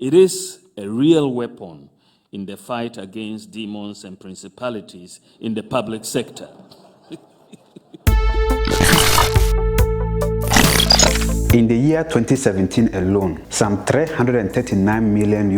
It is a real weapon in the fight against demons and principalities in the public sector. In the year 2017 alone, some $339 million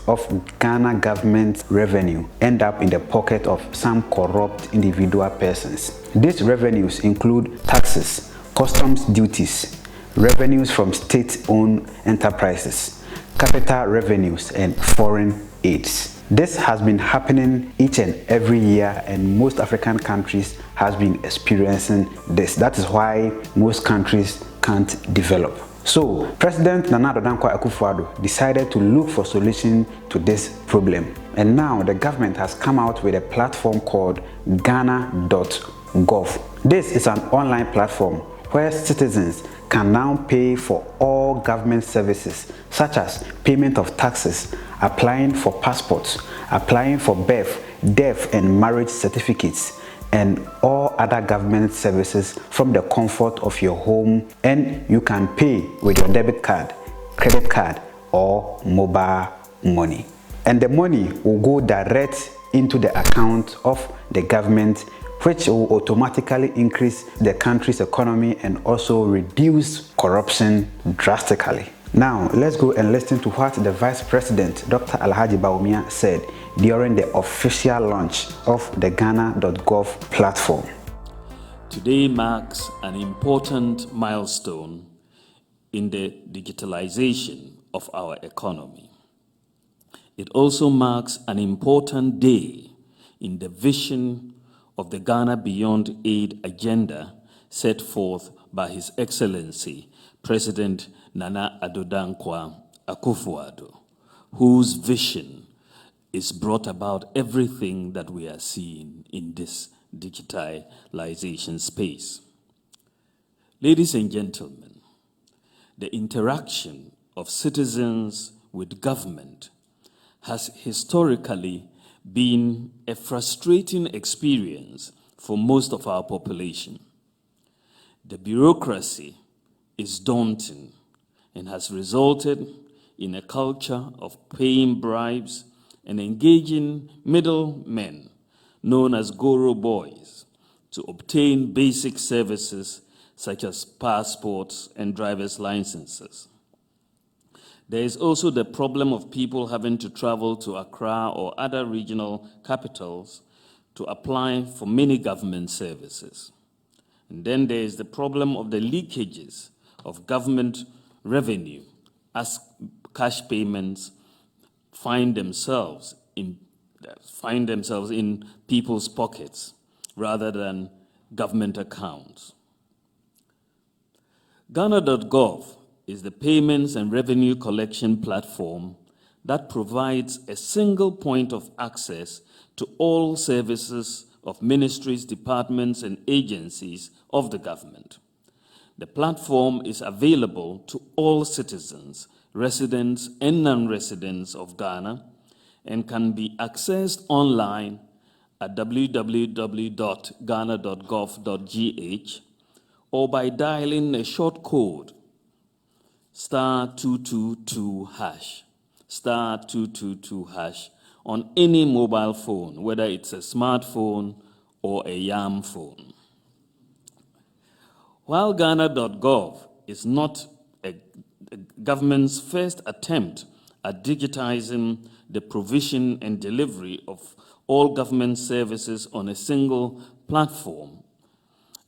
of Ghana government revenue end up in the pocket of some corrupt individual persons. These revenues include taxes, customs duties, revenues from state-owned enterprises, capital revenues, and foreign aids. This has been happening each and every year, and most African countries has been experiencing this. That is why most countries can't develop. So President Nana Akufo-Addo decided to look for solution to this problem. And now the government has come out with a platform called Ghana.gov. This is an online platform where citizens can now pay for all government services such as payment of taxes, applying for passports, applying for birth, death and marriage certificates, and all other government services from the comfort of your home. And you can pay with your debit card, credit card, or mobile money. And the money will go direct into the account of the government, which will automatically increase the country's economy and also reduce corruption drastically. Now, let's go and listen to what the Vice President, Dr. Alhaji Bawumia, said during the official launch of the Ghana.gov platform. Today marks an important milestone in the digitalization of our economy. It also marks an important day in the vision of the Ghana Beyond Aid agenda set forth by His Excellency President Nana Addo Akufo-Addo, whose vision is brought about everything that we are seeing in this digitalization space. Ladies and gentlemen, the interaction of citizens with government has historically been a frustrating experience for most of our population. The bureaucracy is daunting and has resulted in a culture of paying bribes and engaging middlemen known as Goro boys to obtain basic services such as passports and driver's licenses. There is also the problem of people having to travel to Accra or other regional capitals to apply for many government services. And then there is the problem of the leakages of government revenue as cash payments find themselves in people's pockets rather than government accounts. Ghana.gov is the payments and revenue collection platform that provides a single point of access to all services of ministries, departments, and agencies of the government. The platform is available to all citizens, residents and non-residents of Ghana, and can be accessed online at www.ghana.gov.gh or by dialing a short code *222# *222# on any mobile phone, whether it's a smartphone or a YAM phone. While Ghana.gov is not a government's first attempt at digitizing the provision and delivery of all government services on a single platform,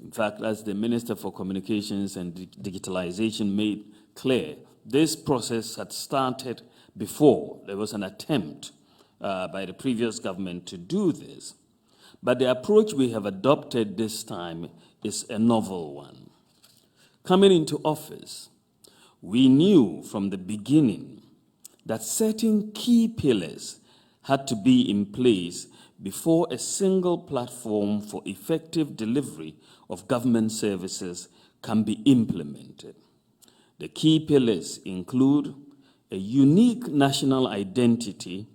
in fact, as the Minister for Communications and Digitalization made clear, this process had started before. There was an attempt by the previous government to do this. But the approach we have adopted this time is a novel one. Coming into office, we knew from the beginning that certain key pillars had to be in place before a single platform for effective delivery of government services can be implemented. The key pillars include a unique national identity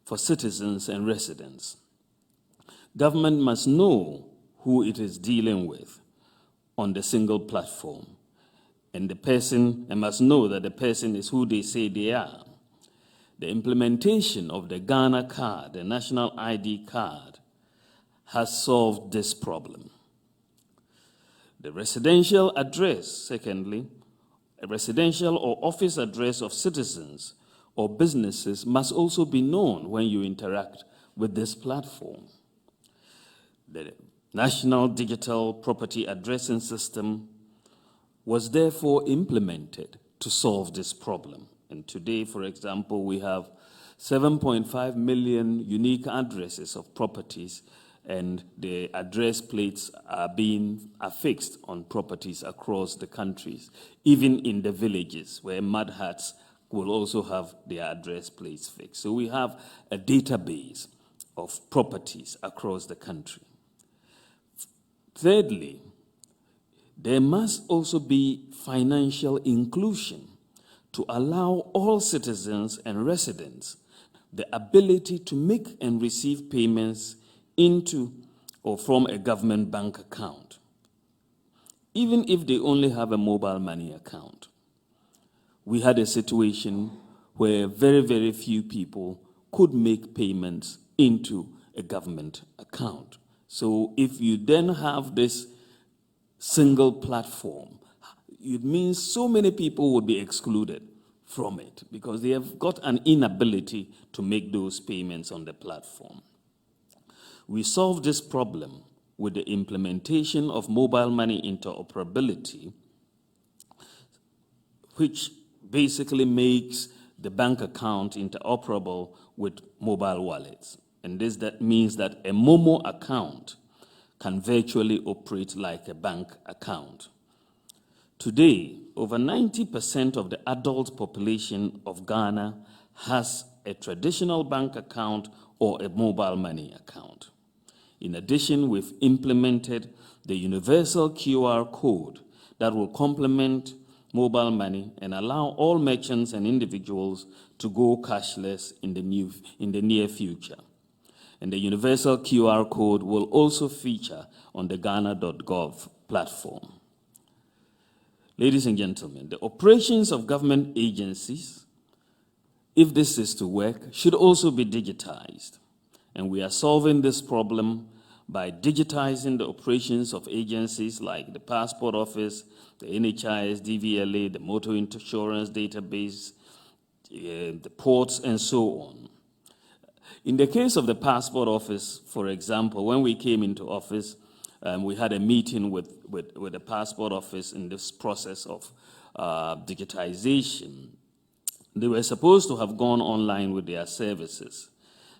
for citizens and residents. Government must know who it is dealing with on the single platform, and must know that the person is who they say they are. The implementation of the Ghana card, the national ID card, has solved this problem. The residential address, secondly, a residential or office address of citizens or businesses must also be known when you interact with this platform. The National Digital Property Addressing System was therefore implemented to solve this problem. And today, for example, we have 7.5 million unique addresses of properties, and the address plates are being affixed on properties across the countries, even in the villages where mud huts will also have their address plates fixed. So we have a database of properties across the country. Thirdly, there must also be financial inclusion to allow all citizens and residents the ability to make and receive payments into or from a government bank account, even if they only have a mobile money account. We had a situation where very, very few people could make payments into a government account. So if you then have this single platform, it means so many people would be excluded from it because they have got an inability to make those payments on the platform. We solved this problem with the implementation of mobile money interoperability, which basically makes the bank account interoperable with mobile wallets. And that means that a Momo account can virtually operate like a bank account. Today, over 90% of the adult population of Ghana has a traditional bank account or a mobile money account. In addition, we've implemented the universal QR code that will complement mobile money and allow all merchants and individuals to go cashless in the near future. And the universal QR code will also feature on the Ghana.gov platform. Ladies and gentlemen, the operations of government agencies, if this is to work, should also be digitized. And we are solving this problem by digitizing the operations of agencies like the Passport Office, the NHIS, DVLA, the Motor Insurance Database, the ports, and so on. In the case of the Passport Office, for example, when we came into office, we had a meeting with the Passport Office in this process of digitization. They were supposed to have gone online with their services.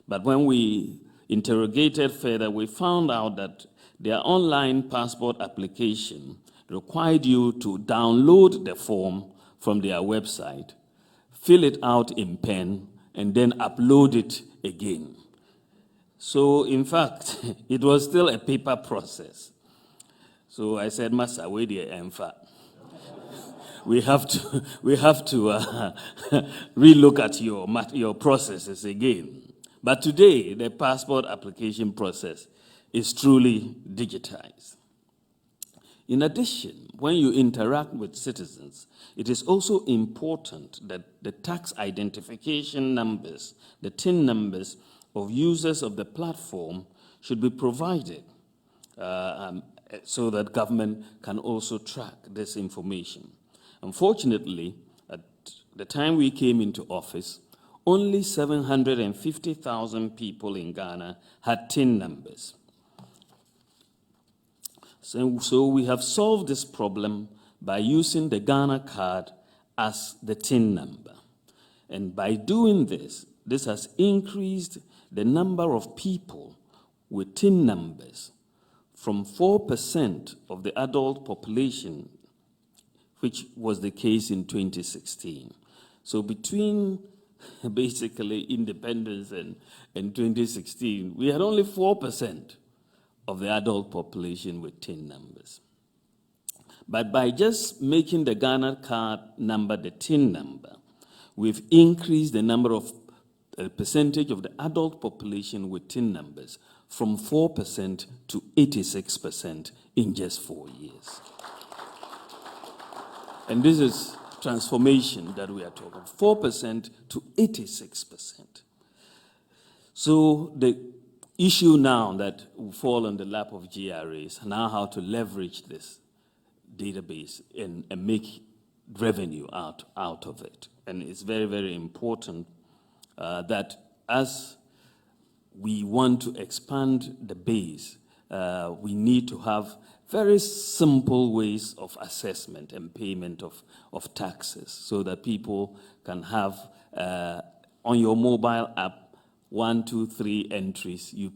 But when we interrogated further, we found out that their online passport application required you to download the form from their website, fill it out in pen, and then upload it again. So, in fact, it was still a paper process. So I said, Master, wait there, Emfa. We have to relook at your processes again. But today, the passport application process is truly digitized. In addition, when you interact with citizens, it is also important that the tax identification numbers, the TIN numbers of users of the platform should be provided so that government can also track this information. Unfortunately, at the time we came into office, only 750,000 people in Ghana had TIN numbers. So we have solved this problem by using the Ghana card as the TIN number. And by doing this, this has increased the number of people with TIN numbers from 4% of the adult population, which was the case in 2016. So between basically independence and 2016, we had only 4% of the adult population with TIN numbers. But by just making the Ghana card number the TIN number, we've increased the number of percentage of the adult population with TIN numbers from 4% to 86% in just 4 years. And this is transformation that we are talking, 4% to 86%. So the issue now that will fall on the lap of GRA is now how to leverage this database and make revenue out of it. And it's very, very important that as we want to expand the base, we need to have very simple ways of assessment and payment of taxes so that people can have on your mobile app 1, 2, 3 entries, you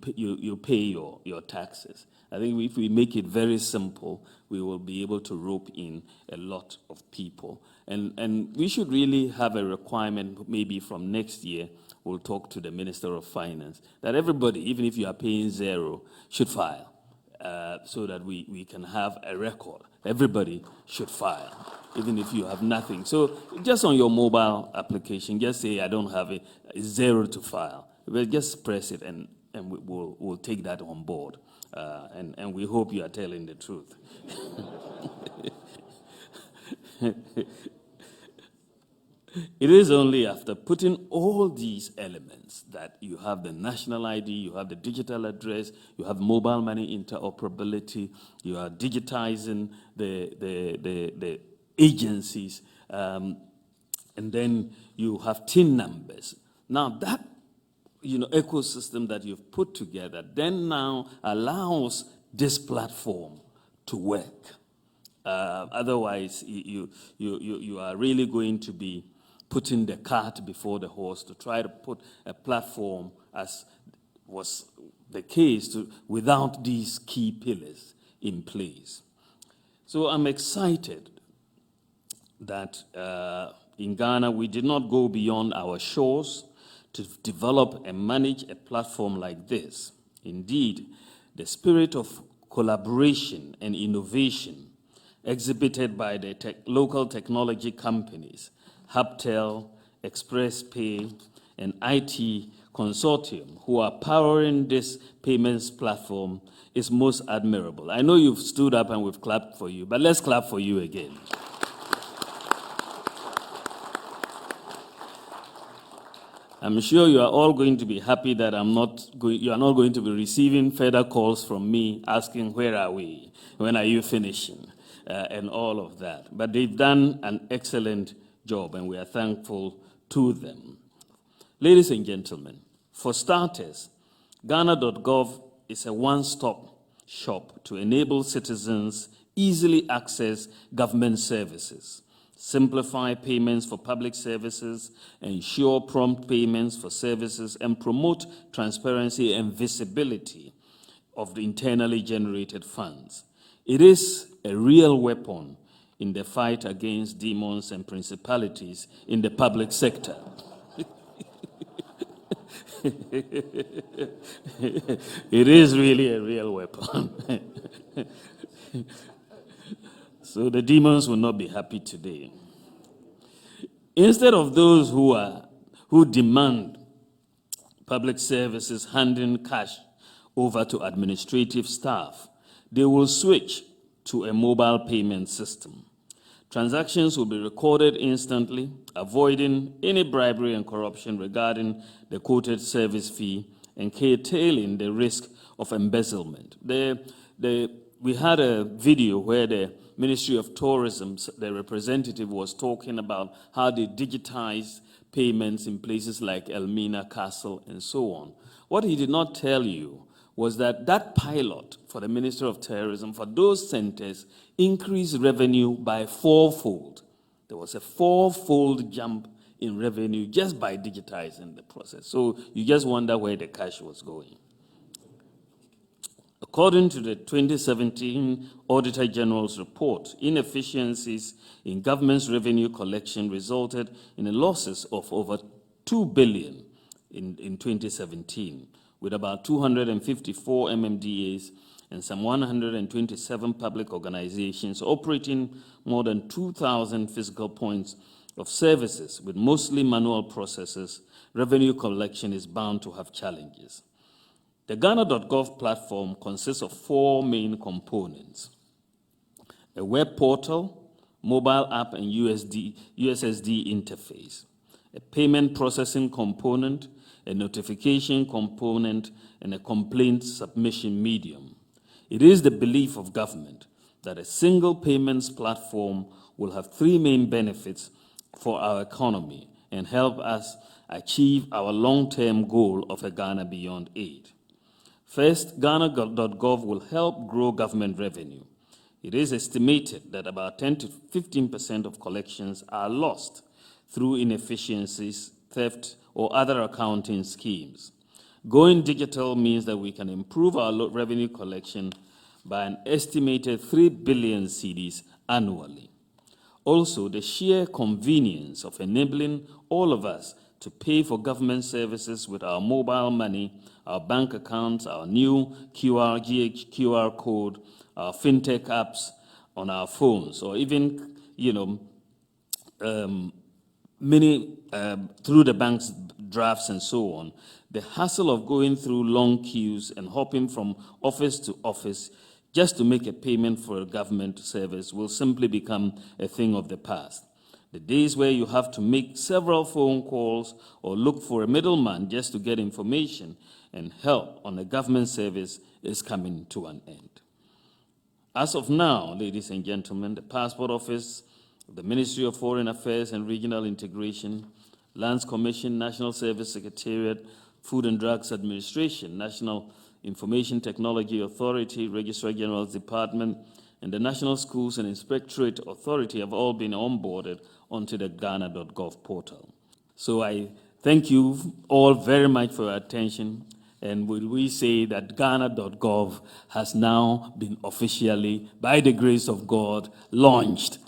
pay your taxes. I think if we make it very simple, we will be able to rope in a lot of people. And we should really have a requirement, maybe from next year, we'll talk to the Minister of Finance, that everybody, even if you are paying zero, should file so that we can have a record. Everybody should file, even if you have nothing. So just on your mobile application, just say, I don't have it, it's zero to file. We'll just press it and we'll take that on board. And we hope you are telling the truth. It is only after putting all these elements that you have the national ID, you have the digital address, you have mobile money interoperability, you are digitizing the agencies, and then you have TIN numbers. Now that ecosystem that you've put together then now allows this platform to work. Otherwise, you are really going to be putting the cart before the horse to try to put a platform, as was the case, without these key pillars in place. So I'm excited that in Ghana we did not go beyond our shores to develop and manage a platform like this. Indeed, the spirit of collaboration and innovation exhibited by the local technology companies, Hubtel, Express Pay, and IT Consortium, who are powering this payments platform, is most admirable. I know you've stood up and we've clapped for you, but let's clap for you again. I'm sure you are all going to be happy that you are not going to be receiving further calls from me asking, where are we? When are you finishing? And all of that. But they've done an excellent job, and we are thankful to them. Ladies and gentlemen, for starters, Ghana.gov is a one-stop shop to enable citizens easily access government services, simplify payments for public services, ensure prompt payments for services, and promote transparency and visibility of the internally generated funds. It is a real weapon in the fight against demons and principalities in the public sector. It is really a real weapon. So the demons will not be happy today. Instead of those who demand public services handing cash over to administrative staff, they will switch to a mobile payment system. Transactions will be recorded instantly, avoiding any bribery and corruption regarding the quoted service fee and curtailing the risk of embezzlement. We had a video where the Ministry of Tourism, the representative, was talking about how they digitize payments in places like Elmina Castle and so on. What he did not tell you was that pilot for the Ministry of Tourism, for those centers, increased revenue by 4-fold. There was a 4-fold jump in revenue just by digitizing the process. So you just wonder where the cash was going. According to the 2017 Auditor General's report, inefficiencies in government's revenue collection resulted in losses of over 2 billion in 2017, with about 254 MMDAs and some 127 public organizations operating more than 2,000 physical points of services. With mostly manual processes, revenue collection is bound to have challenges. The Ghana.gov platform consists of 4 main components: a web portal mobile app and USSD interface, a payment processing component, a notification component, and a complaint submission medium. It is the belief of government that a single payments platform will have three main benefits for our economy and help us achieve our long-term goal of a Ghana beyond aid. First, Ghana.gov will help grow government revenue. It is estimated that about 10 to 15% of collections are lost through inefficiencies, theft, or other accounting schemes. Going digital means that we can improve our revenue collection by an estimated 3 billion cedis annually. Also, the sheer convenience of enabling all of us to pay for government services with our mobile money, our bank accounts, our new QR code, our fintech apps on our phones, or even, through the bank's drafts and so on. The hassle of going through long queues and hopping from office to office just to make a payment for a government service will simply become a thing of the past. The days where you have to make several phone calls or look for a middleman just to get information and help on a government service is coming to an end. As of now, ladies and gentlemen, the Passport Office, the Ministry of Foreign Affairs and Regional Integration, Lands Commission, National Service Secretariat, Food and Drugs Administration, National Information Technology Authority, Registrar General's Department, and the National Schools and Inspectorate Authority have all been onboarded onto the Ghana.gov portal. So I thank you all very much for your attention, and we say that Ghana.gov has now been officially, by the grace of God, launched.